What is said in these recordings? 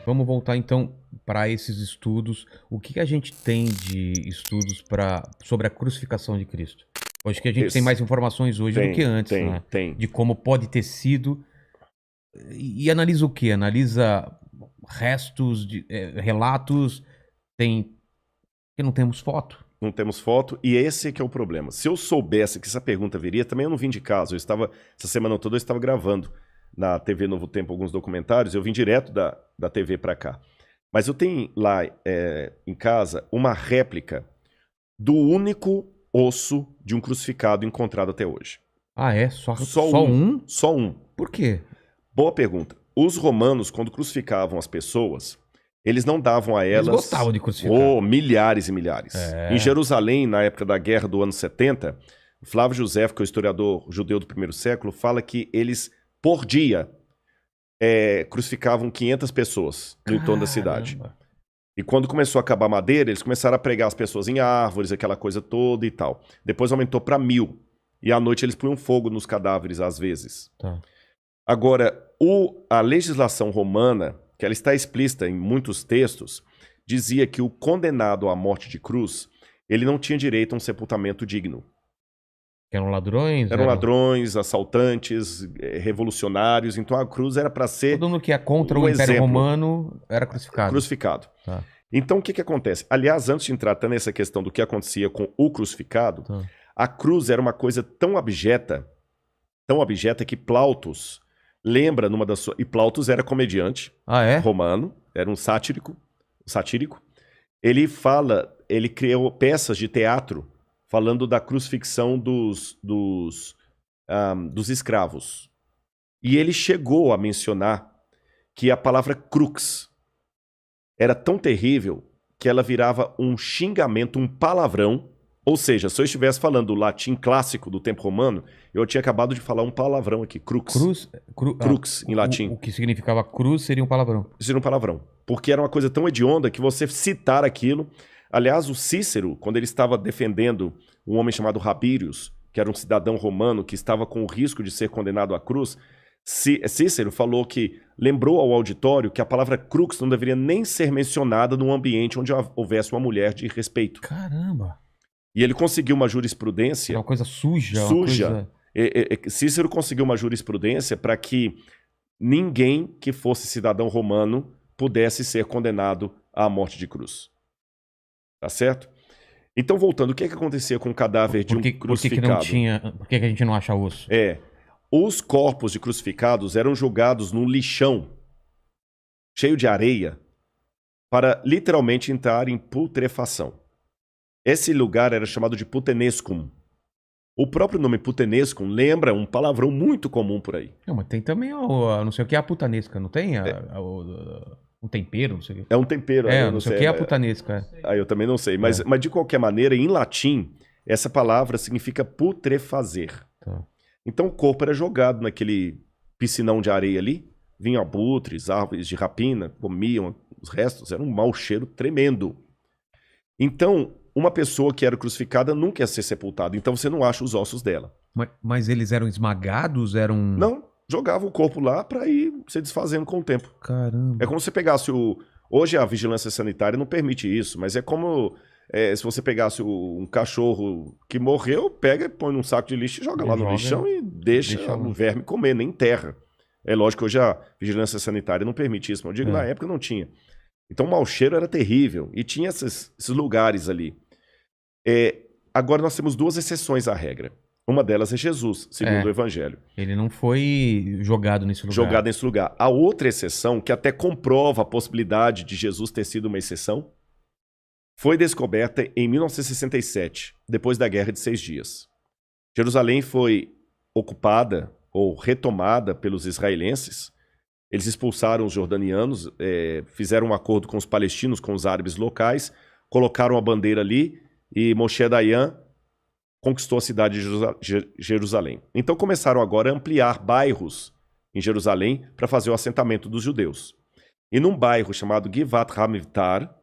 Vamos voltar então para esses estudos. O que a gente tem de estudos sobre a crucificação de Cristo? Eu acho que a gente tem mais informações hoje do que antes, né? Tem. De como pode ter sido. E analisa o quê? Analisa restos, relatos, porque não temos foto. Não temos foto, e esse que é o problema. Se eu soubesse que essa pergunta viria, também eu não vim de casa. Essa semana toda eu estava gravando na TV Novo Tempo alguns documentários, eu vim direto da TV para cá. Mas eu tenho lá em casa uma réplica do único osso de um crucificado encontrado até hoje. Ah, é? Só um? Só um. Por quê? Boa pergunta. Os romanos, quando crucificavam as pessoas, eles não davam a elas... Eles gostavam de crucificar. Milhares e milhares. Em Jerusalém, na época da guerra do ano 70, Flávio José, que é o historiador judeu do primeiro século, fala que eles, por dia, crucificavam 500 pessoas no entorno da cidade. E quando começou a acabar a madeira, eles começaram a pregar as pessoas em árvores, aquela coisa toda e tal. Depois aumentou para 1000. E à noite eles punham fogo nos cadáveres, às vezes. Tá. Agora, a legislação romana, que ela está explícita em muitos textos, dizia que o condenado à morte de cruz, ele não tinha direito a um sepultamento digno. Eram ladrões? Eram ladrões, assaltantes, revolucionários. Então a cruz era para ser... Todo mundo que é contra o Império Romano era crucificado. Crucificado. Tá. Então o que acontece? Aliás, antes de entrar até nessa questão do que acontecia com o crucificado, a cruz era uma coisa tão abjeta que Plautus lembra numa das suas... E Plautus era comediante romano, era um satírico. Ele criou peças de teatro falando da crucifixão dos escravos. E ele chegou a mencionar que a palavra crux era tão terrível que ela virava um xingamento, um palavrão. Ou seja, se eu estivesse falando o latim clássico do tempo romano, eu tinha acabado de falar um palavrão aqui, crux. Crux, em latim. O que significava cruz seria um palavrão. Seria um palavrão. Porque era uma coisa tão hedionda que você citar aquilo... Aliás, o Cícero, quando ele estava defendendo um homem chamado Rabírios, que era um cidadão romano que estava com o risco de ser condenado à cruz, Cícero falou que lembrou ao auditório que a palavra crux não deveria nem ser mencionada num ambiente onde houvesse uma mulher de respeito. Caramba! E ele conseguiu uma jurisprudência... Era uma coisa suja. Cícero conseguiu uma jurisprudência para que ninguém que fosse cidadão romano pudesse ser condenado à morte de cruz. Tá certo? Então, voltando, o que acontecia com o cadáver de um crucificado? Por que a gente não acha osso? Os corpos de crucificados eram jogados num lixão cheio de areia para literalmente entrar em putrefação. Esse lugar era chamado de putenescum. O próprio nome putenescum lembra um palavrão muito comum por aí. Não, mas tem também, não sei o que é a putanesca, não tem? Um tempero, não sei o que. É um tempero. Não sei o que é a putanesca. Eu também não sei. Mas de qualquer maneira, em latim, essa palavra significa putrefazer. Tá. Então o corpo era jogado naquele piscinão de areia ali. Vinham abutres, árvores de rapina, comiam os restos. Era um mau cheiro tremendo. Então, uma pessoa que era crucificada nunca ia ser sepultada. Então você não acha os ossos dela. Mas eles eram esmagados? Não. Jogava o corpo lá para ir se desfazendo com o tempo. Caramba. É como se pegasse Hoje a vigilância sanitária não permite isso, mas é como se você pegasse um cachorro que morreu, pega, põe num saco de lixo e joga lá no lixão e deixa o verme comer, nem enterra. É lógico que hoje a vigilância sanitária não permite isso, mas eu digo na época não tinha. Então o mau cheiro era terrível e tinha esses lugares ali. Agora nós temos duas exceções à regra. Uma delas é Jesus, segundo o Evangelho. Ele não foi jogado nesse lugar. A outra exceção, que até comprova a possibilidade de Jesus ter sido uma exceção, foi descoberta em 1967, depois da Guerra de 6 Dias. Jerusalém foi ocupada ou retomada pelos israelenses. Eles expulsaram os jordanianos, fizeram um acordo com os palestinos, com os árabes locais, colocaram a bandeira ali e Moshe Dayan conquistou a cidade de Jerusalém. Então começaram agora a ampliar bairros em Jerusalém para fazer o assentamento dos judeus. E num bairro chamado Givat Hamivtar,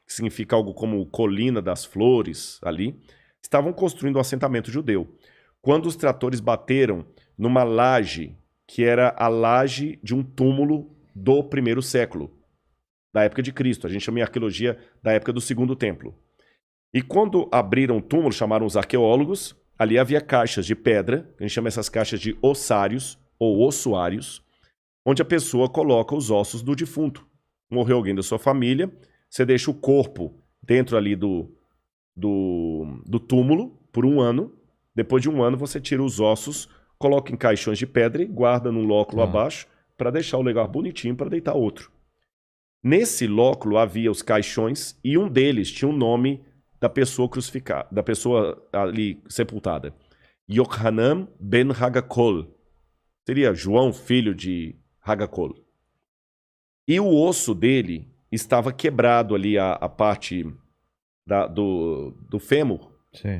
que significa algo como Colina das Flores, ali, estavam construindo um assentamento judeu. Quando os tratores bateram numa laje, que era a laje de um túmulo do primeiro século. da época de Cristo. A gente chama em arqueologia da época do Segundo Templo. E quando abriram o túmulo, chamaram os arqueólogos, ali havia caixas de pedra, a gente chama essas caixas de ossários ou ossuários, onde a pessoa coloca os ossos do defunto. Morreu alguém da sua família, você deixa o corpo dentro ali do túmulo por 1 ano. Depois de 1 ano, você tira os ossos, coloca em caixões de pedra e guarda num lóculo abaixo para deixar o lugar bonitinho para deitar outro. Nesse lóculo havia os caixões e um deles tinha o nome da pessoa crucificada, da pessoa ali sepultada. Yochanan ben Hagakol. Seria João, filho de Hagakol. E o osso dele estava quebrado ali, a parte do fêmur,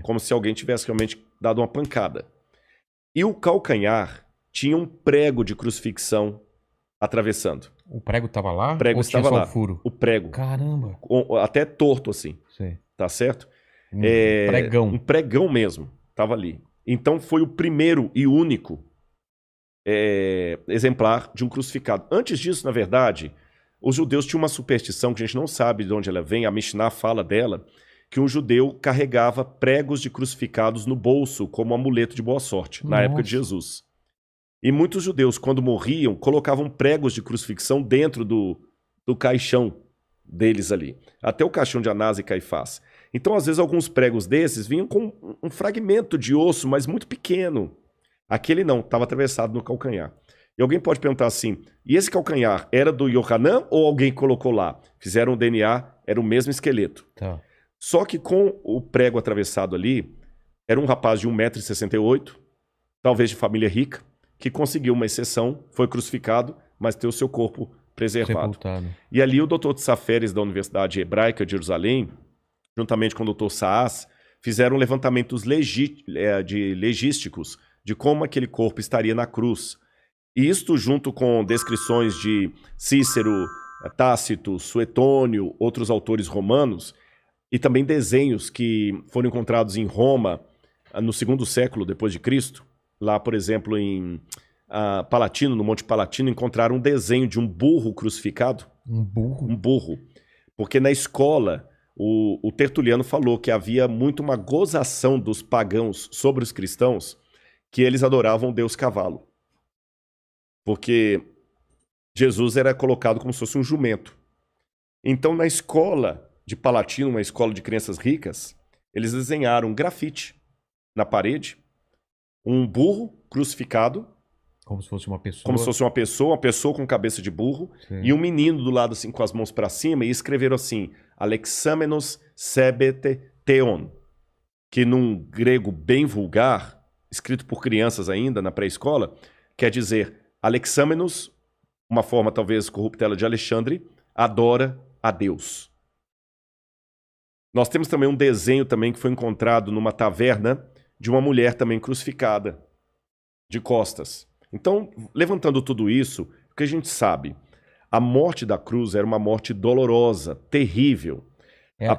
como se alguém tivesse realmente dado uma pancada. E o calcanhar tinha um prego de crucifixão atravessando. O prego estava lá? O prego ou estava tinha só lá. o furo? O prego. Caramba. Até torto assim. Sei. Tá certo? Pregão. Um pregão mesmo. Estava ali. Então foi o primeiro e único exemplar de um crucificado. Antes disso, na verdade, os judeus tinham uma superstição que a gente não sabe de onde ela vem, a Mishnah fala dela, que um judeu carregava pregos de crucificados no bolso como amuleto de boa sorte, na época de Jesus. E muitos judeus, quando morriam, colocavam pregos de crucifixão dentro do caixão deles ali. Até o caixão de Anás e Caifás. Então, às vezes, alguns pregos desses vinham com um fragmento de osso, mas muito pequeno. Aquele não, estava atravessado no calcanhar. E alguém pode perguntar assim, e esse calcanhar era do Yohanan ou alguém colocou lá? Fizeram o DNA, era o mesmo esqueleto. Tá. Só que com o prego atravessado ali, era um rapaz de 1,68 m, talvez de família rica, que conseguiu uma exceção, foi crucificado, mas teve o seu corpo preservado. Sepultado. E ali o Dr. Tsaferes da Universidade Hebraica de Jerusalém, juntamente com o Dr. Saas, fizeram levantamentos legísticos de como aquele corpo estaria na cruz. E isto junto com descrições de Cícero, Tácito, Suetônio, outros autores romanos, e também desenhos que foram encontrados em Roma no 2º século depois de Cristo. Lá, por exemplo, em Palatino, no Monte Palatino, encontraram um desenho de um burro crucificado. Um burro? Um burro. Porque na escola, o Tertuliano falou que havia muito uma gozação dos pagãos sobre os cristãos, que eles adoravam o deus cavalo. Porque Jesus era colocado como se fosse um jumento. Então, na escola de Palatino, uma escola de crianças ricas, eles desenharam um grafite na parede, um burro crucificado. Como se fosse uma pessoa. Como se fosse uma pessoa com cabeça de burro. Sim. E um menino do lado assim com as mãos para cima, e escreveram assim, Alexamenos sebete theon, que num grego bem vulgar, escrito por crianças ainda na pré-escola, quer dizer, Alexamenos, uma forma talvez corruptela de Alexandre, adora a Deus. Nós temos também um desenho também que foi encontrado numa taverna de uma mulher também crucificada, de costas. Então, levantando tudo isso, o que a gente sabe? A morte da cruz era uma morte dolorosa, terrível.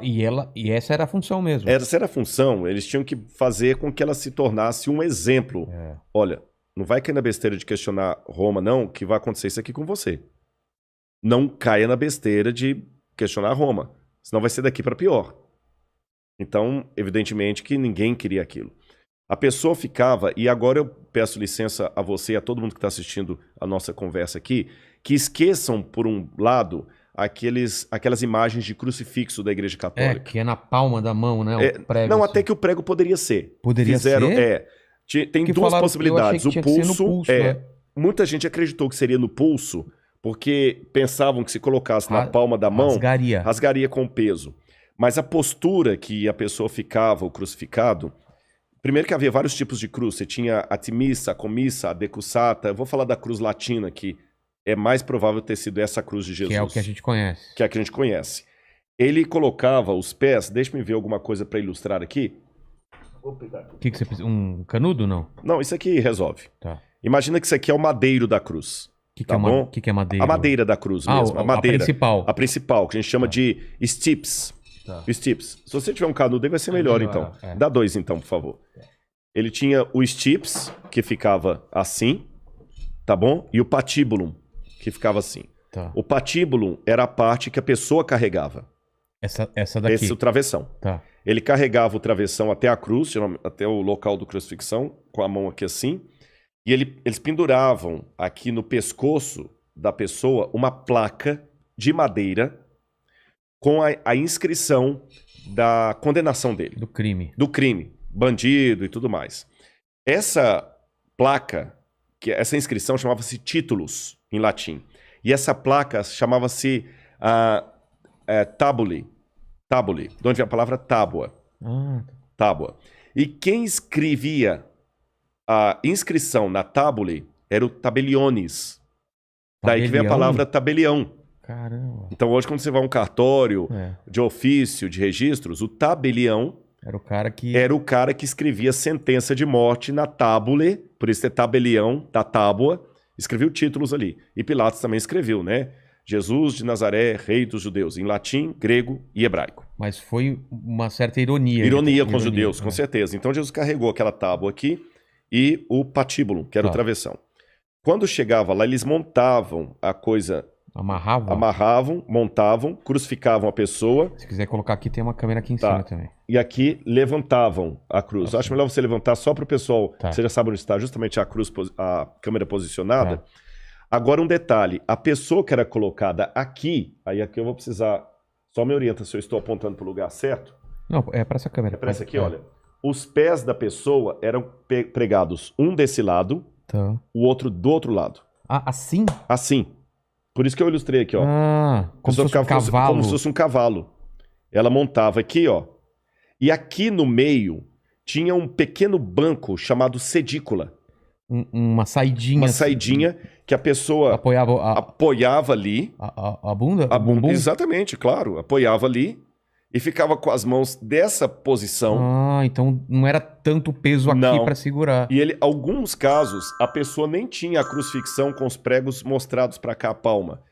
E essa era a função mesmo. Essa era a função, eles tinham que fazer com que ela se tornasse um exemplo. Olha, não vai cair na besteira de questionar Roma, não, que vai acontecer isso aqui com você. Não caia na besteira de questionar Roma, senão vai ser daqui para pior. Então, evidentemente que ninguém queria aquilo. A pessoa ficava, e agora eu peço licença a você e a todo mundo que está assistindo a nossa conversa aqui, que esqueçam, por um lado, aquelas imagens de crucifixo da Igreja Católica. Que é na palma da mão, né? O prego, não, assim. Até que o prego poderia ser. Poderia ser? Tem duas possibilidades. Eu achei que tinha que ser no pulso, né? Muita gente acreditou que seria no pulso, porque pensavam que se colocasse na palma da mão, rasgaria com o peso. Mas a postura que a pessoa ficava, o crucificado, primeiro que havia vários tipos de cruz. Você tinha a timissa, a comissa, a decussata. Eu vou falar da cruz latina, que é mais provável ter sido essa cruz de Jesus. Que é o que a gente conhece. Que é a que a gente conhece. Ele colocava os pés... Deixa-me ver alguma coisa para ilustrar aqui. Vou pegar aqui. O que você precisa? Um canudo, não? Não, isso aqui resolve. Tá. Imagina que isso aqui é o madeiro da cruz. O que é madeira? A madeira da cruz mesmo. A madeira. Principal. A principal, que a gente chama de stips. Tá. Stips. Se você tiver um canudo aí, vai ser melhor, então. Dá 2, então, por favor. Ele tinha o stips, que ficava assim, tá bom? E o patibulum, que ficava assim. Tá. O patíbulo era a parte que a pessoa carregava. Essa daqui. Esse é o travessão. Tá. Ele carregava o travessão até a cruz, geralmente até o local do crucifixão, com a mão aqui assim. E eles penduravam aqui no pescoço da pessoa uma placa de madeira com a inscrição da condenação dele. Do crime. Do crime, bandido e tudo mais. Essa placa, essa inscrição chamava-se títulos, em latim. E essa placa chamava-se tabule. Tabule, de onde vem a palavra tábua. Tábua. E quem escrevia a inscrição na tabule era o tabeliones. Daí que vem a palavra tabelião. Caramba. Então hoje quando você vai a um cartório de ofício, de registros, o tabelião era o cara que escrevia sentença de morte na tábule, por isso é tabelião, da tábua, escreveu títulos ali. E Pilatos também escreveu, né? Jesus de Nazaré, rei dos judeus, em latim, grego e hebraico. Mas foi uma certa ironia. Ironia com os judeus, com certeza. Então Jesus carregou aquela tábua aqui e o patíbulo, que era o travessão. Quando chegava lá, eles montavam a coisa... Amarravam, montavam, crucificavam a pessoa. Se quiser colocar aqui, tem uma câmera aqui em cima também. E aqui levantavam a cruz. Nossa. Acho melhor você levantar só para o pessoal, você já sabe onde está justamente a cruz, a câmera posicionada. Tá. Agora um detalhe, a pessoa que era colocada aqui, aí aqui eu vou precisar, só me orienta se eu estou apontando para o lugar certo. Não, é para essa câmera. É para essa aqui, olha. Os pés da pessoa eram pregados um desse lado, o outro do outro lado. Ah, assim? Assim. Por isso que eu ilustrei aqui, ó. Como se fosse um cavalo. Como se fosse um cavalo. Ela montava aqui, ó. E aqui no meio tinha um pequeno banco chamado sedícula. Uma saidinha. Uma saidinha que a pessoa apoiava ali. A bunda? A bunda, exatamente, claro. Apoiava ali e ficava com as mãos dessa posição. Então não era tanto peso aqui para segurar. E alguns casos, a pessoa nem tinha a crucifixão com os pregos mostrados para cá, a palma.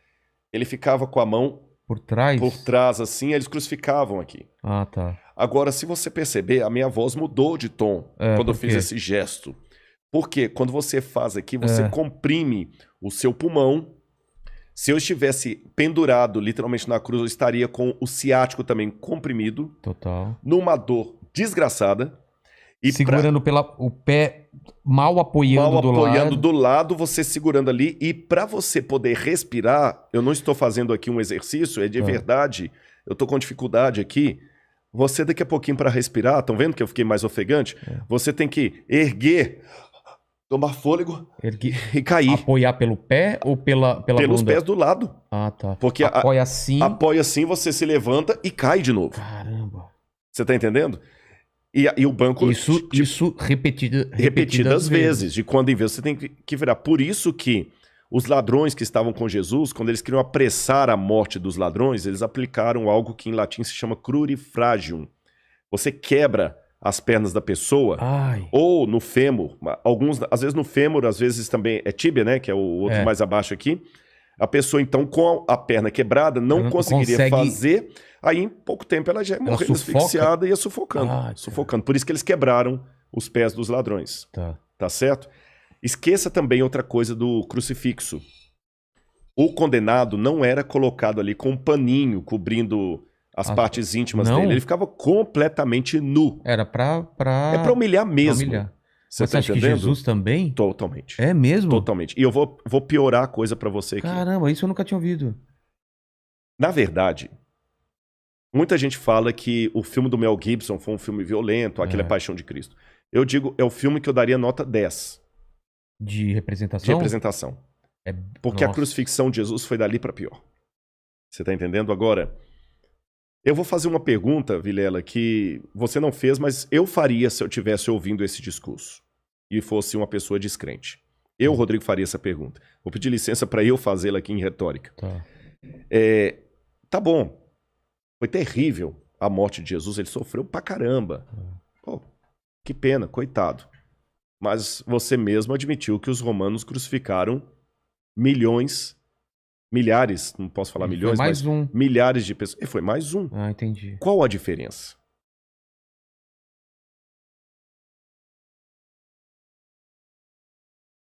Ele ficava com a mão por trás? Por trás, assim, eles crucificavam aqui. Tá. Agora, se você perceber, a minha voz mudou de tom quando eu fiz esse gesto. Porque quando você faz aqui, você comprime o seu pulmão. Se eu estivesse pendurado literalmente na cruz, eu estaria com o ciático também comprimido. Total. Numa dor desgraçada. E segurando o pé mal apoiando do lado. Mal apoiando do lado, você segurando ali. E para você poder respirar, eu não estou fazendo aqui um exercício, é de verdade. Eu estou com dificuldade aqui. Você daqui a pouquinho para respirar, estão vendo que eu fiquei mais ofegante? Você tem que erguer... Tomar fôlego e cair. Apoiar pelo pé ou pela pelos bunda? Pés do lado. Tá. Porque apoia assim. Apoia assim, você se levanta e cai de novo. Caramba. Você tá entendendo? E o banco... Isso repetidas vezes. De quando em vez você tem que virar. Por isso que os ladrões que estavam com Jesus, quando eles queriam apressar a morte dos ladrões, eles aplicaram algo que em latim se chama crurifragium. Você quebra as pernas da pessoa, ou no fêmur, às vezes no fêmur, às vezes também é tíbia, né, que é o outro mais abaixo aqui, a pessoa então com a perna quebrada não conseguiria fazer, aí em pouco tempo ela já ia morrendo asfixiada e ia sufocando. Por isso que eles quebraram os pés dos ladrões, tá certo? Esqueça também outra coisa do crucifixo. O condenado não era colocado ali com um paninho cobrindo as partes íntimas dele. Ele ficava completamente nu. Era pra... É pra humilhar mesmo. Você tá acha entendendo? Que Jesus também? Totalmente. É mesmo? Totalmente. E eu vou piorar a coisa pra você aqui. Caramba, isso eu nunca tinha ouvido. Na verdade, muita gente fala que o filme do Mel Gibson foi um filme violento, aquele é Paixão de Cristo. Eu digo, é o filme que eu daria nota 10. De representação? De representação. Porque a crucifixão de Jesus foi dali pra pior. Você tá entendendo? Agora... Eu vou fazer uma pergunta, Vilela, que você não fez, mas eu faria se eu estivesse ouvindo esse discurso e fosse uma pessoa descrente. Eu, Rodrigo, faria essa pergunta. Vou pedir licença para eu fazê-la aqui em retórica. Tá bom. Foi terrível a morte de Jesus. Ele sofreu pra caramba. Pô, que pena, coitado. Mas você mesmo admitiu que os romanos crucificaram milhares, não posso falar milhões, mas milhares de pessoas. E foi mais um. Entendi. Qual a diferença?